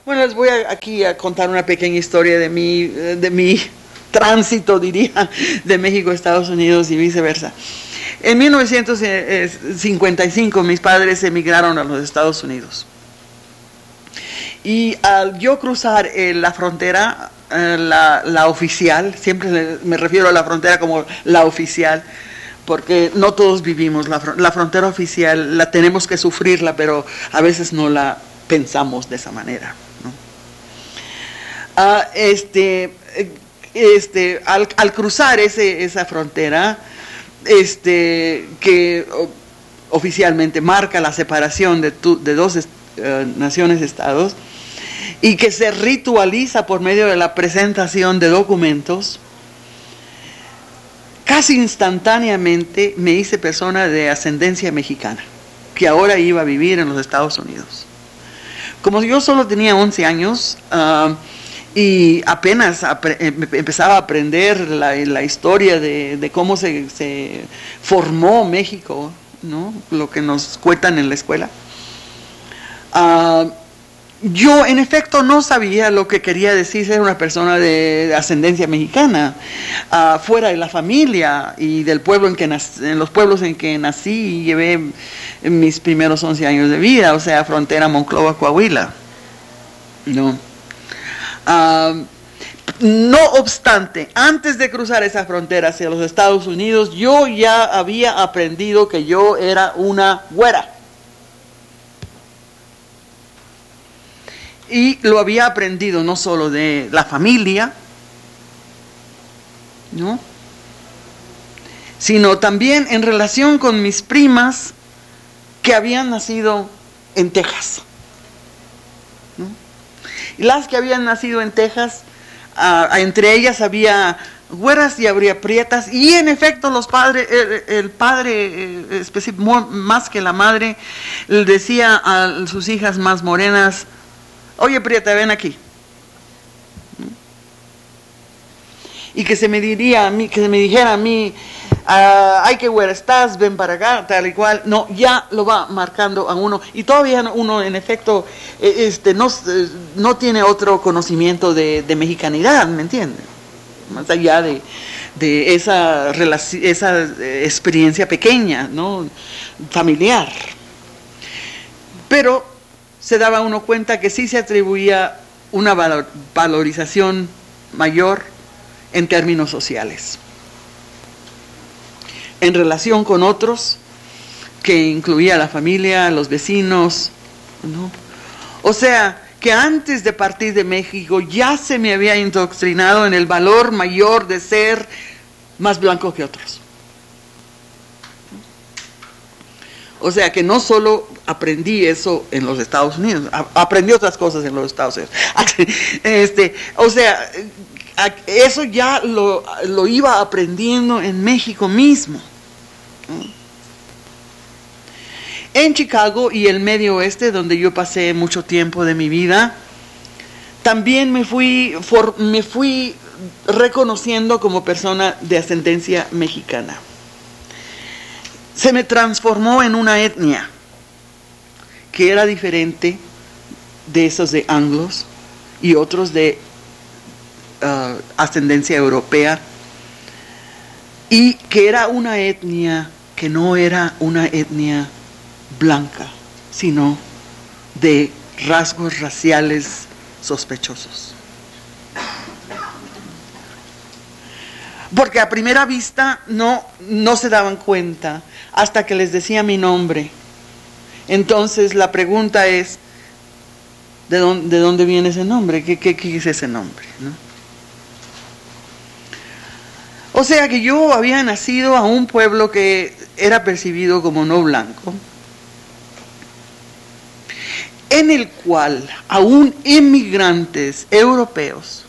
Bueno, les voy aquí a contar una pequeña historia de mi tránsito, diría, de México a Estados Unidos y viceversa. En 1955 mis padres emigraron a los Estados Unidos. Y al yo cruzar la frontera, la oficial, siempre me refiero a la frontera como la oficial, porque no todos vivimos la frontera oficial, la tenemos que sufrirla, pero a veces no la pensamos de esa manera, ¿no? Al cruzar esa frontera, que oficialmente marca la separación de dos naciones-estados, y que se ritualiza por medio de la presentación de documentos, casi instantáneamente me hice persona de ascendencia mexicana, que ahora iba a vivir en los Estados Unidos. Como yo solo tenía 11 años y apenas empezaba a aprender la historia de cómo se formó México, ¿no? Lo que nos cuentan en la escuela, yo en efecto no sabía lo que quería decir ser una persona de ascendencia mexicana, fuera de la familia y del pueblo en los pueblos en que nací y llevé mis primeros 11 años de vida, o sea, frontera Monclova, Coahuila, ¿no? No obstante, antes de cruzar esa frontera hacia los Estados Unidos, yo ya había aprendido que yo era una güera. Y lo había aprendido no solo de la familia, ¿no?, sino también en relación con mis primas que habían nacido en Texas, ¿no? Y las que habían nacido en Texas, entre ellas había güeras y habría prietas, y en efecto los padres, el padre más que la madre, le decía a sus hijas más morenas: oye, prieta, ven aquí. Y que se me dijera a mí, ay, qué güera estás, ven para acá, tal y cual. No, ya lo va marcando a uno. Y todavía uno, en efecto, no tiene otro conocimiento de mexicanidad, ¿me entiende? Más allá de esa experiencia pequeña, ¿no?, familiar. Pero se daba uno cuenta que sí se atribuía una valorización mayor en términos sociales, en relación con otros, que incluía a la familia, a los vecinos, ¿no? O sea, que antes de partir de México ya se me había indoctrinado en el valor mayor de ser más blanco que otros. O sea que no solo aprendí eso en los Estados Unidos, aprendí otras cosas en los Estados Unidos. O sea, eso ya lo iba aprendiendo en México mismo. En Chicago y el Medio Oeste, donde yo pasé mucho tiempo de mi vida, también me fui reconociendo como persona de ascendencia mexicana. Se me transformó en una etnia que era diferente de esos de anglos y otros de ascendencia europea, y que era una etnia que no era una etnia blanca, sino de rasgos raciales sospechosos. Porque a primera vista no se daban cuenta hasta que les decía mi nombre. Entonces la pregunta es, ¿de dónde viene ese nombre? ¿Qué es ese nombre?, ¿no? O sea que yo había nacido a un pueblo que era percibido como no blanco, en el cual aún inmigrantes europeos,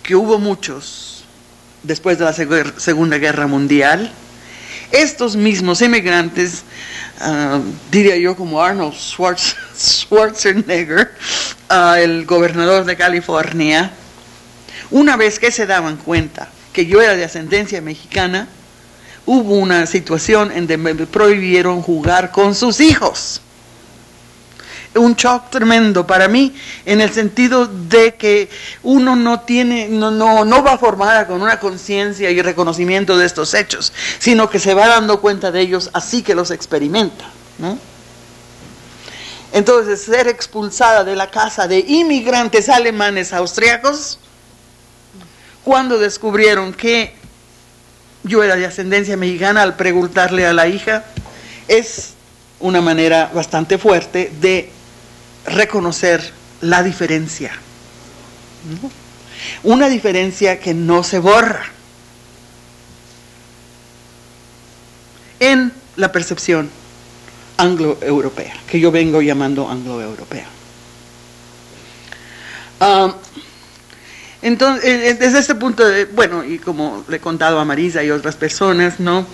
que hubo muchos después de la Segunda Guerra Mundial, estos mismos inmigrantes, diría yo como Arnold Schwarzenegger, el gobernador de California, una vez que se daban cuenta que yo era de ascendencia mexicana, hubo una situación en donde me prohibieron jugar con sus hijos. un shock tremendo para mí, en el sentido de que uno no va formada con una conciencia y reconocimiento de estos hechos, sino que se va dando cuenta de ellos así que los experimenta, ¿no? Entonces, ser expulsada de la casa de inmigrantes alemanes austriacos, cuando descubrieron que yo era de ascendencia mexicana, al preguntarle a la hija, es una manera bastante fuerte de reconocer la diferencia, ¿no? Una diferencia que no se borra en la percepción anglo-europea, que yo vengo llamando anglo-europea. Entonces, desde este punto de, bueno, y como le he contado a Marisa y otras personas, ¿no?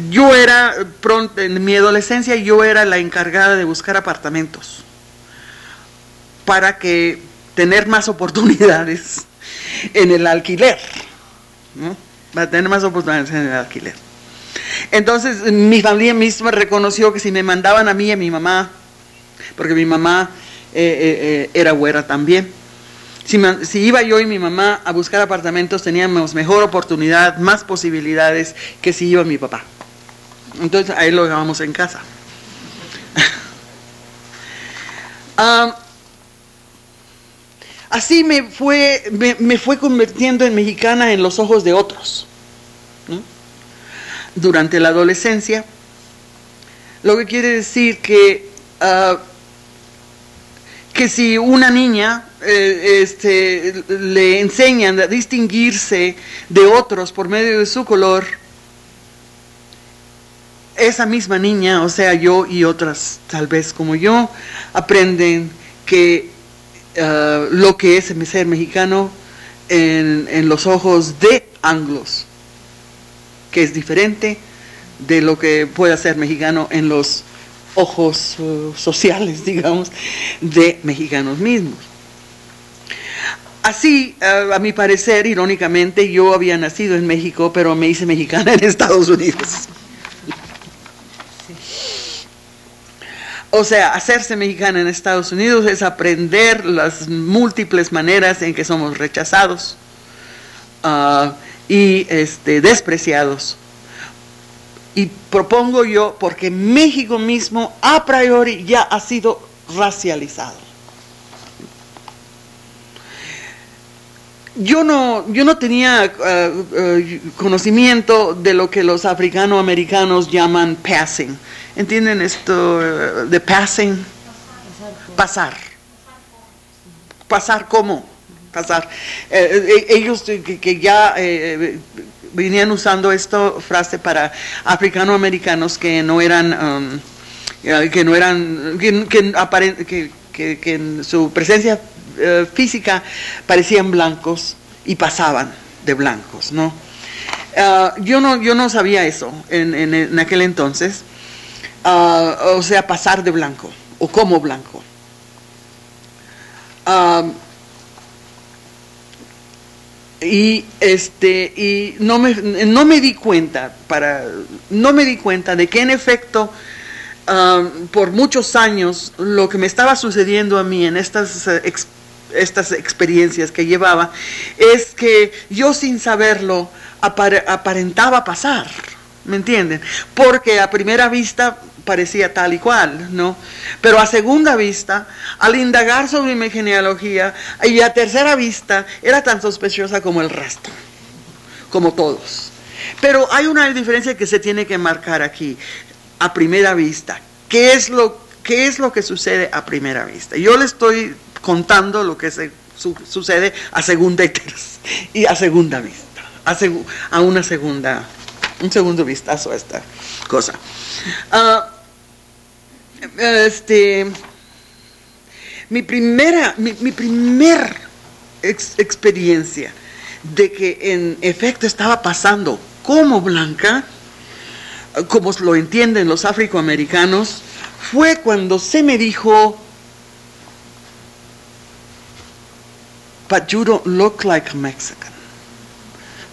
Yo era, pronto, en mi adolescencia, yo era la encargada de buscar apartamentos para que tener más oportunidades en el alquiler, ¿no? Para tener más oportunidades en el alquiler. Entonces, mi familia misma reconoció que si me mandaban a mí y a mi mamá, porque mi mamá era güera también, si iba yo y mi mamá a buscar apartamentos, teníamos mejor oportunidad, más posibilidades que si iba mi papá. Entonces, ahí lo dejábamos en casa. Así me fue convirtiendo en mexicana en los ojos de otros, ¿no? Durante la adolescencia, lo que quiere decir que si una niña le enseñan a distinguirse de otros por medio de su color, esa misma niña, o sea, yo y otras tal vez como yo, aprenden que lo que es ser mexicano en los ojos de anglos, que es diferente de lo que puede ser mexicano en los ojos sociales, digamos, de mexicanos mismos. Así, a mi parecer, irónicamente, yo había nacido en México, pero me hice mexicana en Estados Unidos. O sea, hacerse mexicana en Estados Unidos es aprender las múltiples maneras en que somos rechazados y despreciados. Y propongo yo, porque México mismo a priori ya ha sido racializado. Yo no tenía conocimiento de lo que los africanoamericanos llaman passing. ¿Entienden esto de passing? Pasar. ¿Pasar cómo? Pasar. Ellos que ya venían usando esta frase para africanoamericanos que en su presencia física parecían blancos y pasaban de blancos, ¿no? Yo no sabía eso en aquel entonces, o sea, pasar de blanco o como blanco. Y no me di cuenta de que en efecto por muchos años lo que me estaba sucediendo a mí en estas experiencias que llevaba es que yo sin saberlo aparentaba pasar, ¿me entienden? Porque a primera vista parecía tal y cual, ¿no? Pero a segunda vista, al indagar sobre mi genealogía, y a tercera vista, era tan sospechosa como el resto, como todos. Pero hay una diferencia que se tiene que marcar aquí, a primera vista. ¿Qué es lo que sucede a primera vista? Yo le estoy contando lo que sucede a segunda y a segunda vista, un segundo vistazo a esta cosa. Mi primer experiencia de que en efecto estaba pasando como blanca, como lo entienden los afroamericanos, fue cuando se me dijo, "But you don't look like a Mexican."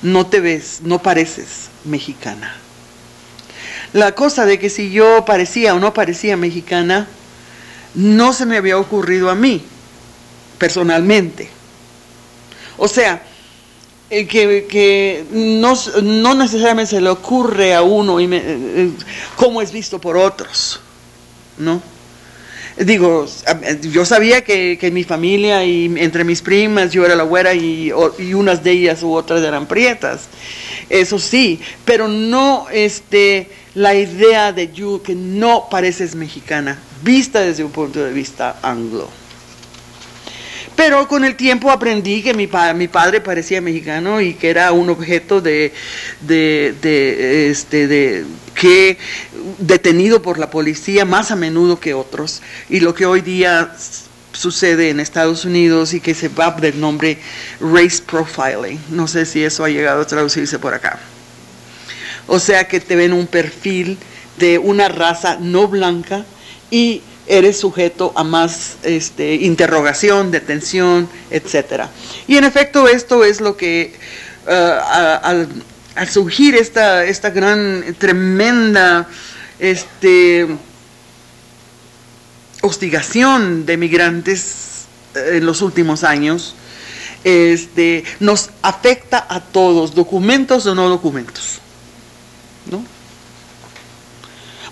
No te ves, no pareces mexicana. La cosa de que si yo parecía o no parecía mexicana, no se me había ocurrido a mí, personalmente. O sea, que no necesariamente se le ocurre a uno cómo es visto por otros, ¿no? Digo, yo sabía que en mi familia y entre mis primas yo era la güera y unas de ellas u otras eran prietas, eso sí, pero no la idea de que no pareces mexicana, vista desde un punto de vista anglo. Pero con el tiempo aprendí que mi padre parecía mexicano y que era un objeto que detenido por la policía más a menudo que otros. Y lo que hoy día sucede en Estados Unidos y que se va del nombre race profiling. No sé si eso ha llegado a traducirse por acá. O sea que te ven un perfil de una raza no blanca y eres sujeto a más interrogación, detención, etcétera. Y en efecto esto es lo que al surgir esta gran, tremenda hostigación de migrantes en los últimos años, nos afecta a todos, documentos o no documentos, ¿no?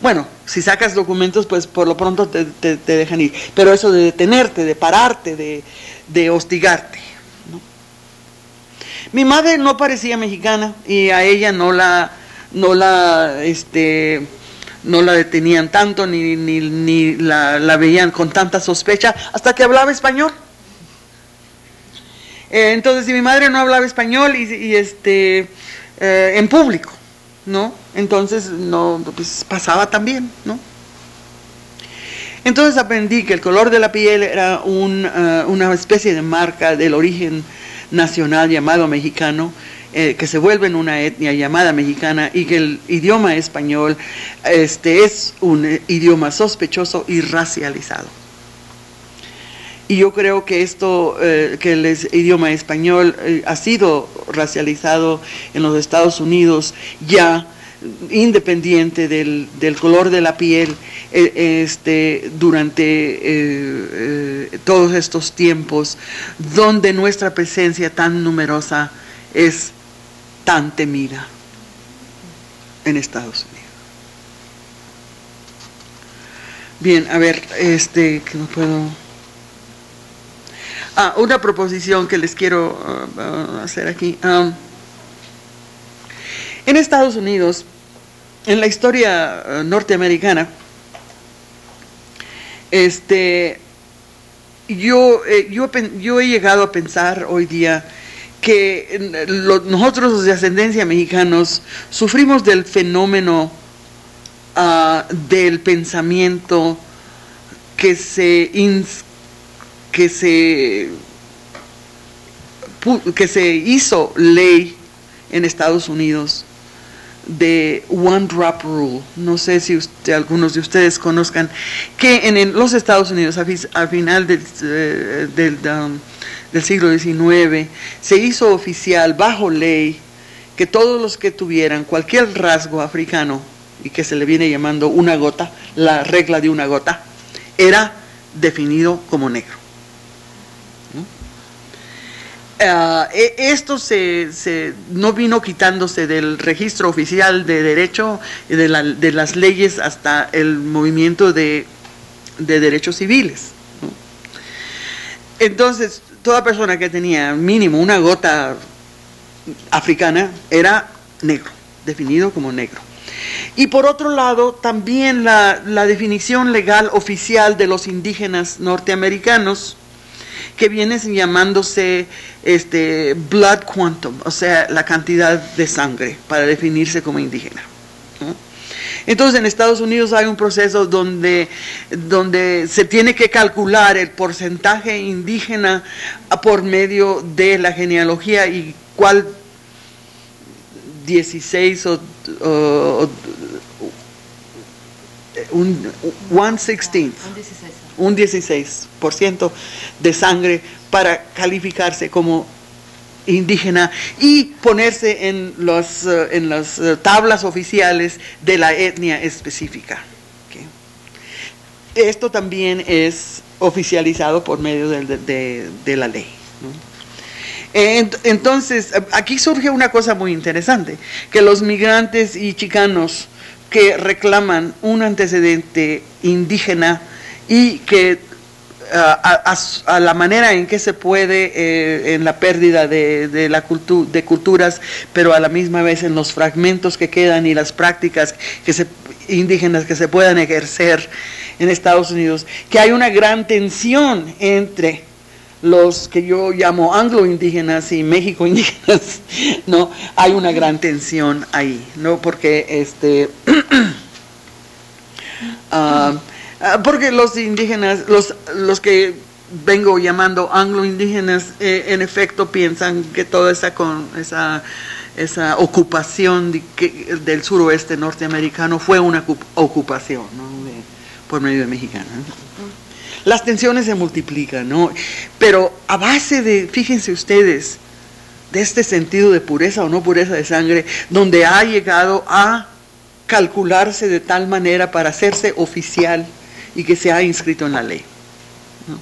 Bueno, si sacas documentos, pues por lo pronto te dejan ir. Pero eso de detenerte, de pararte, de hostigarte, ¿no? Mi madre no parecía mexicana y a ella no la detenían tanto ni la veían con tanta sospecha hasta que hablaba español. Entonces, si mi madre no hablaba español en público, ¿no? Entonces pues pasaba también, ¿no? Entonces aprendí que el color de la piel era una especie de marca del origen nacional llamado mexicano, que se vuelve en una etnia llamada mexicana, y que el idioma español es un idioma sospechoso y racializado. Y yo creo que que el idioma español ha sido racializado en los Estados Unidos ya, independiente del color de la piel, durante todos estos tiempos, donde nuestra presencia tan numerosa es tan temida en Estados Unidos. Bien, a ver, que no puedo... una proposición que les quiero hacer aquí. En Estados Unidos, en la historia norteamericana, yo he llegado a pensar hoy día que nosotros los de ascendencia mexicanos sufrimos del fenómeno del pensamiento que se hizo ley en Estados Unidos, de One Drop Rule. No sé si algunos de ustedes conozcan que en los Estados Unidos a final del siglo XIX se hizo oficial bajo ley que todos los que tuvieran cualquier rasgo africano, y que se le viene llamando una gota, la regla de una gota, era definido como negro. Esto no vino quitándose del registro oficial de derecho, de las leyes, hasta el movimiento de derechos civiles, ¿no? Entonces, toda persona que tenía mínimo una gota africana era negro, definido como negro. Y por otro lado, también la definición legal oficial de los indígenas norteamericanos, que viene llamándose blood quantum, o sea, la cantidad de sangre para definirse como indígena, ¿no? Entonces, en Estados Unidos hay un proceso donde se tiene que calcular el porcentaje indígena por medio de la genealogía, y cuál 16 un 16% de sangre para calificarse como indígena y ponerse en las tablas oficiales de la etnia específica. ¿Okay? Esto también es oficializado por medio de la ley, ¿no? Entonces, aquí surge una cosa muy interesante, que los migrantes y chicanos que reclaman un antecedente indígena y que a la manera en que se puede en la pérdida de culturas, pero a la misma vez en los fragmentos que quedan y las prácticas indígenas que se puedan ejercer en Estados Unidos, que hay una gran tensión entre los que yo llamo anglo-indígenas y México-indígenas, ¿no? Hay una gran tensión ahí, ¿no? Porque porque los indígenas, los que vengo llamando anglo-indígenas, en efecto piensan que toda esa ocupación del suroeste norteamericano fue una ocupación, ¿no? Por medio de mexicanos. Las tensiones se multiplican, ¿no? Pero a base de, fíjense ustedes, de este sentido de pureza o no pureza de sangre, donde ha llegado a calcularse de tal manera para hacerse oficial y que se ha inscrito en la ley, ¿no?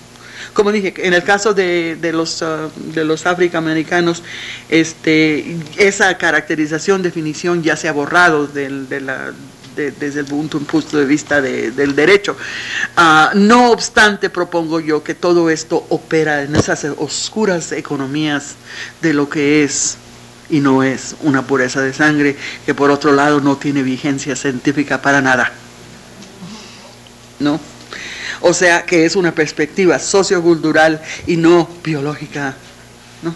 Como dije, en el caso de los afroamericanos, esa caracterización, definición ya se ha borrado desde el punto de vista del derecho. No obstante, propongo yo que todo esto opera en esas oscuras economías de lo que es y no es una pureza de sangre, que por otro lado no tiene vigencia científica para nada, ¿no? O sea que es una perspectiva sociocultural y no biológica, ¿no?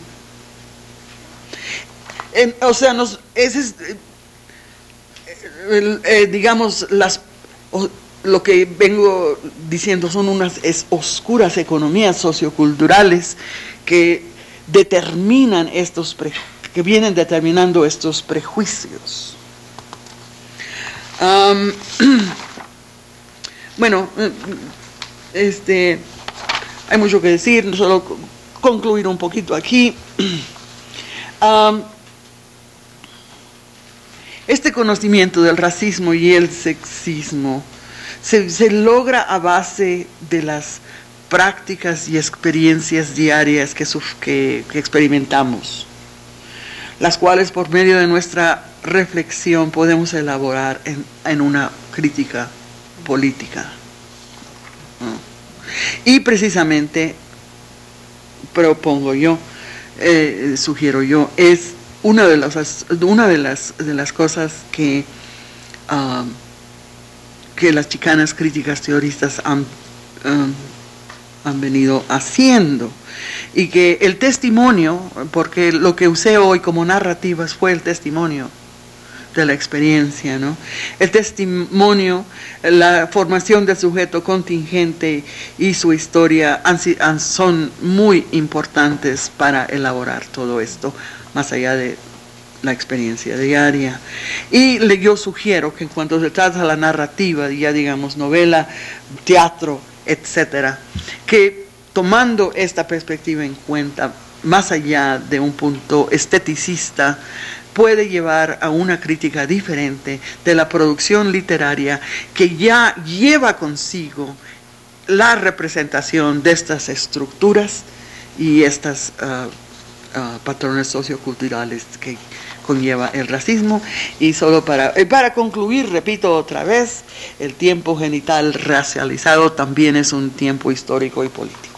O sea, digamos, lo que vengo diciendo son unas oscuras economías socioculturales que determinan que vienen determinando estos prejuicios. Bueno, hay mucho que decir, solo concluir un poquito aquí. Este conocimiento del racismo y el sexismo se logra a base de las prácticas y experiencias diarias que experimentamos, las cuales por medio de nuestra reflexión podemos elaborar en una crítica política. Y precisamente propongo yo, sugiero yo, es una de las cosas que las chicanas críticas teoristas han venido haciendo, y que el testimonio, porque lo que usé hoy como narrativas fue el testimonio de la experiencia, ¿no? El testimonio, la formación del sujeto contingente y su historia son muy importantes para elaborar todo esto, más allá de la experiencia diaria. Y yo sugiero que en cuanto se trata de la narrativa, ya digamos novela, teatro, etcétera, que tomando esta perspectiva en cuenta, más allá de un punto esteticista, puede llevar a una crítica diferente de la producción literaria que ya lleva consigo la representación de estas estructuras y estas patrones socioculturales que conlleva el racismo. Y solo para concluir, repito otra vez, el tiempo genital racializado también es un tiempo histórico y político.